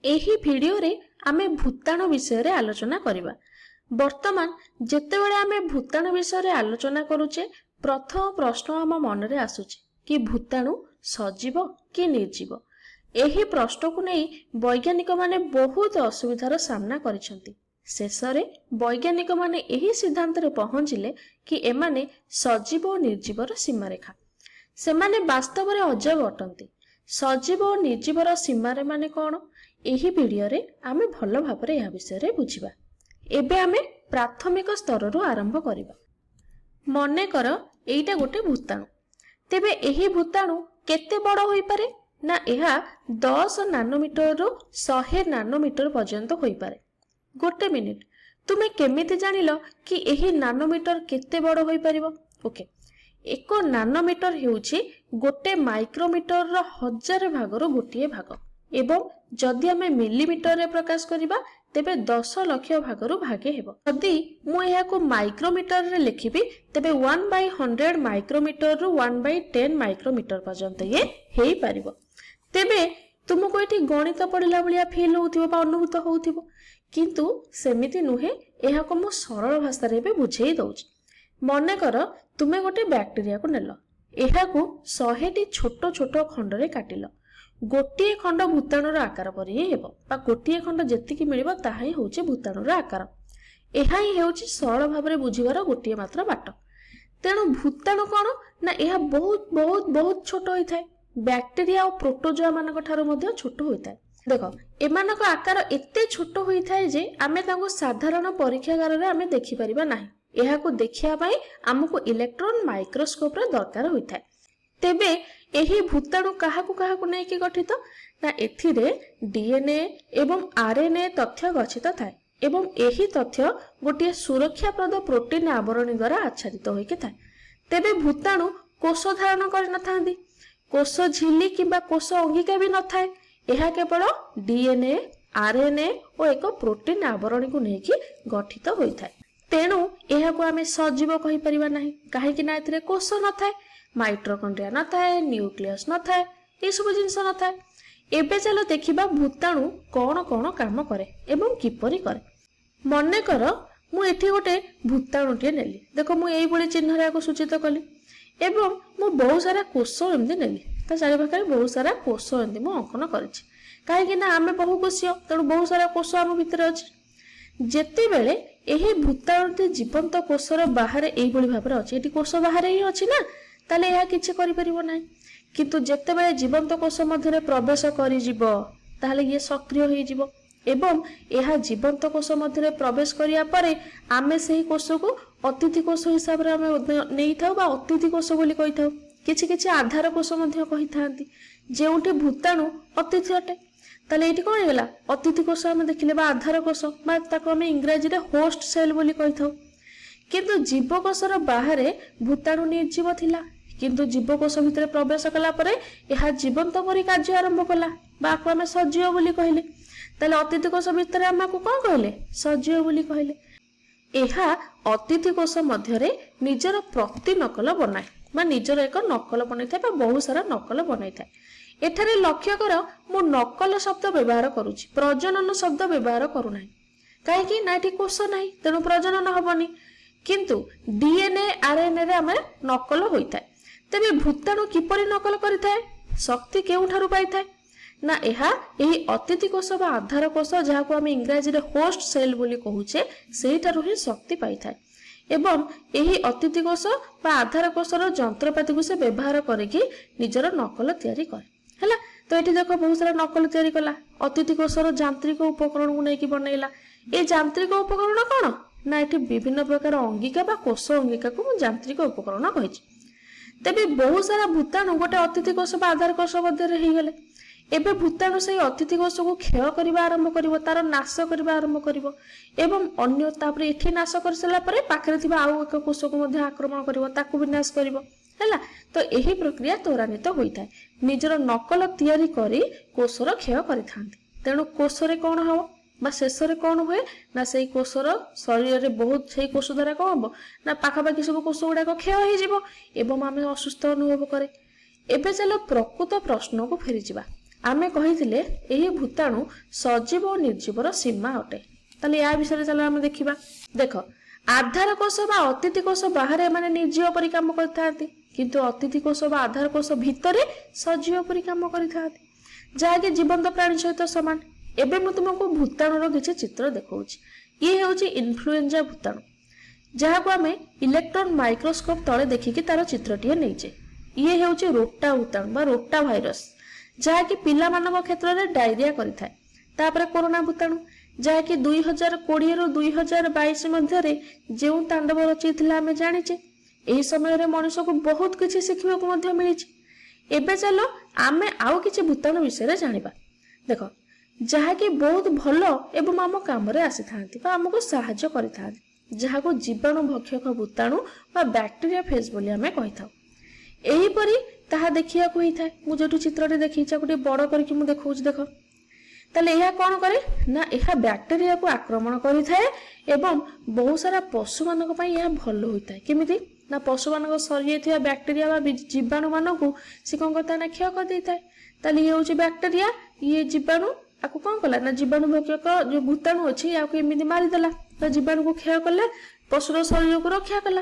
एही भिडियो रे आमे भूताणु विषय रे आलोचना करिबा। वर्तमान जेतेबेले आमे भूताणु विषय रे आलोचना करूचे प्रथम प्रश्न आम मन रे आसुचे कि भूताणु सजीव कि निर्जीव। एही प्रश्न को नहीं वैज्ञानिक माने बहुत असुविधार सामना करिसंती। शेषरे वैज्ञानिक माने एही सिद्धांत रे पहुंचिले कि एमाने सजीव और निर्जीवर सीमारेखा सेमाने वास्तव रे अजब अटंती। सजीव और निर्जीवर सीमारे माने कौन एही वीडियो रे आमे भल भाबरे या विषय रे बुझिबा। एबे आमे प्राथमिक स्तर रु आरंभ करिबा। मने कर एइटा गोटे भूताणु, तेबे एही भूताणु केते बड़ होई पारे ना एहा 10 नानोमीटर रु 100 नानोमीटर पर्यंत होई पारे। गोटे मिनिट, तुमे केमिति जानिलो कि एही नानोमीटर केते बड़ होई परिबो? ओके, 1 नानोमीटर हेउछि गोटे माइक्रोमीटर रो 1000 भागरो गोटिए भाग एवं जदि आमे मिलीमीटर रे प्रकाश करिबा तेबे 10 लाख भागरो भागे हेबो। जदि मु एहा को माइक्रोमीटर रे लिखिबी तेबे 1/100 माइक्रोमीटर रु 1/10 माइक्रोमीटर पर्यंत ये हेई परिबो। तेबे तुमको एठी गणित पढ़िला बलिया फील होउथिबो बा अनुभूत होउथिबो, किंतु सेमिति नुहे। एहा को मु सरल भाषा रे बे बुझेई दउछि। मने कर तुमे गोटे बैक्टीरिया को नेलो, एहा को 100टी छोट छोट खंड रे काटिलो। गोटिए खंड भूताणुर आकार परि हेबो बा गोटिए खंड जेतिकी मिलिबो ताहाई होउछि भूताणुर आकार। एहा ही हेउछि सरल भाबरे बुझिबार गोटिए मात्र बाट। तेणु भूताणु कोन ना एहा बहुत बहुत बहुत छोट होई थाए। बैक्टीरिया और प्रोटोजोआ मानक ठारो मध्ये छोट होई थाए। देखो एमानक आकार एते छोट होई थाए जे आमे तांको साधारण परीक्षागार रे आमे देखि परिबा नाही। एहा को देखिया पई हमकु इलेक्ट्रॉन माइक्रोस्कोप रे दरकार होई थाए। तेबे एही भूताणु काहाकु काहाकु नै कि गठित ना एथिरे डीएनए एवं आरएनए तथ्य गच्छित थाए एवं एही तथ्य गोटे सुरक्षाप्रद प्रोटीन आवरण द्वारा आच्छादित होइके थाए। तेबे भूताणु कोष धारण करि न थांदी, कोष झिल्ली किबा कोष अंगिका भी न थाए। एहा केवल डीएनए आरएनए और एक प्रोटीन आवरण को नै कि गठित होई थाए। तेणु एहा को आमे सजीव कहि परिबा नाही, काहे कि ना एथिरे कोष न थाए, माइटोकॉन्ड्रिया न थाए, न्यूक्लियस न थाए, ए सब जिंस न थाए। एबे चलो देखिबा भूताणु कोन कोन काम करे एवं किपरि करे। मने कर मु एठी गोटे भूताणुटे नेली, देखो मु एई बळी चिन्ह रे को सूचित कली एवं मु बहुत सारा कोष एमदी नेली, ता चारि पाखरे बहुत सारा कोष एमदी मु अंकन करछि। काहे कि ना आमे बहु कोषीय, तेणु बहुत सारा कोष हम भितर अछि। जेते बेले एही भूताणुटे जीवंत कोषर बाहर एई बळी भाबरे अछि, एठी कोष बाहर ही अछि ना, ताले यह किछि करि परिबो नाही। किंतु जेते बेले जीवंत कोष मध्यरे प्रवेश करि जिवो ताले ये सक्रिय होई जिवो एवं यह जीवंत कोष मध्यरे प्रवेश करिया परे आमे सेही कोष को अतिथि कोष हिसाब रे आमे नेई थाउ बा अतिथि कोष बोली कहि थाउ। किछि किछि आधार कोष मध्य कहि थांती जेउठी भूताणु अतिथि अटे। ताले एठी कोन हेला अतिथि कोष आमे देखिले बा आधार कोष बा ताको आमे इंग्रजी रे होस्ट सेल बोली कहि थाउ। किंतु जीवकोषर बाहरे भूताणु निर्जीव थिला, किंतु जीवकोष भितर प्रवेश कला परे यह जीवंत परि कार्य आरंभ कला बा को आमे सजीव बोली कहिले। ताले अतिथि कोष भितर हमकु कोन कहले सजीव बोली कहले। एहा अतिथि कोष मध्यरे निजर प्रति नकल बनाए बा निजर एक नकल बनाई थाए बा बहुत सारा नकल बनाई थाए। एठारे लक्ष्य कर मु नकल शब्द व्यवहार करूची, प्रजनन शब्द व्यवहार करू नाही। काहे कि ना एठी कोष नाही, तेनु प्रजनन हबनी। किंतु डीएनए आरएनए रे आमे नकल होई थाए। तेबे भूताणु किपरि नकल करि थाए, शक्ति केउ ठारु पाई थाए ना एहा एही अतिथि कोष बा आधार कोष जाहाको आमे इंग्रजी रे होस्ट सेल बोली कहूचे सेही ठारु ही शक्ति पाई थाए एवं एही अतिथि कोष बा आधार कोषर जंत्रपाति को से व्यवहार करिकि निजर नकल तयारी करे हला। तो एठी देखो बहुत सारा नकल तयारी कला, अतिथि कोषर यांत्रिक उपकरण को नै कि बनेला। ए यांत्रिक उपकरण कोन ना एठी विभिन्न प्रकार अंगिका बा कोष अंगिका को यांत्रिक उपकरण कहिछि। तेबे बहुत सारा भूताणु गोटे अतिथि कोष बा आधार कोष मध्य रे हेई गेले। एबे भूताणु से अतिथि कोष को क्षय करबा आरंभ करिवो, तार नाश करबा आरंभ करिवो एवं अन्य तापरे एठी नाश कर सला परे पाखरे थिबा आउ एक कोष को मध्य आक्रमण करिवो, ताकू विनाश करिवो हैला। तो एही प्रक्रिया त्वरान्वित होई थाए। निजर नकल तयारी करी कोषर क्षय करिथांती। तेणु कोषरे कोन हबो बा शेषरे कोन हुए ना सेही कोषर शरीर रे बहुत सेही कोष द्वारा कोन हबो ना पाखापाखि सब कोष गुडा क्षय होई जिवो एवं आमे असुस्थ अनुभव करे। एबे चलो प्रकृत प्रश्न को फेरी जिबा। आमे कहिथिले एही भूताणु सजीव और निर्जीवर सीमा अटे। ताले या विषय चलो आमे देखिबा। देखो आधार कोष बा अतिथि कोष बाहर माने निर्जीव परि काम करथांती, किंतु अतिथि कोष बा आधार कोष भितरे सजीव परि काम करथांती जाके जीवंत प्राणी सहित समान। एबे मु तुमको भूताणुर किछि चित्र देखौछि। ये हेउछि इन्फ्लुएंजा भूताणु, जहाँ को आमे इलेक्ट्रॉन माइक्रोस्कोप तले देखिकी तार चित्रटीए नैचे। ये हेउछि रोटा भूताणु बा रोटा भाइरस, जहाँकि पिला मानव क्षेत्र में डायरिया करिथाय। तापरे कोरोना भूताणु, जहाँकि 2020 रु 2022 मध्य जो तांडव रचीथिला आमे जानिचे। एही समय रे मनुष्य को बहुत किछि शिखिबा को मध्य मिलिछि। एबे चलो आमे आउ किछि भूताणु विषय रे जानिबा। देखो जहाँकि बहुत भलो एवं आम काम रे आसी थांती बा हमको सहायता करिथांती, जहाँ को जीवाणु भक्षक भूताणु बा बैक्टीरिया फेज बोली आमे कहिथाउ। एही परी ताहा देखिया को हिथाय। मु जेटु चित्रटे देखिचा गोटे बड़ करके मु देखौछ। देखो ताले एहा कोन करे ना एहा बैक्टीरिया को आक्रमण करिथाय एवं बहुत सारा पशु मानक पई एहा भलो होइथाय। केमिति ना पशु मानक शरीर थिया बैक्टीरिया बा जीवाणु मानक से कोन करता ना क्षय कर देइथाय। ताले ये होची बैक्टीरिया, ये जीवाणु आकु कोन कला ना जीवाणु भक्षक जो भूताणु अछि आकु एमिति मारि देला। तो जीवाणु को क्षय करले पशुर शरीर को रक्षा कला।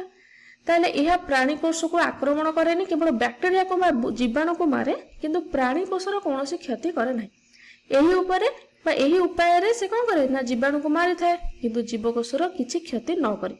ताले यह प्राणी कोष को आक्रमण करे, केवल बैक्टीरिया को जीवाणु को मारे, किंतु प्राणी कोषर कौन क्षति करे ना। यही उपाय से कौन करे ना जीवाणु को मारी थाए, किंतु जीवकोषर किछि क्षति न करे।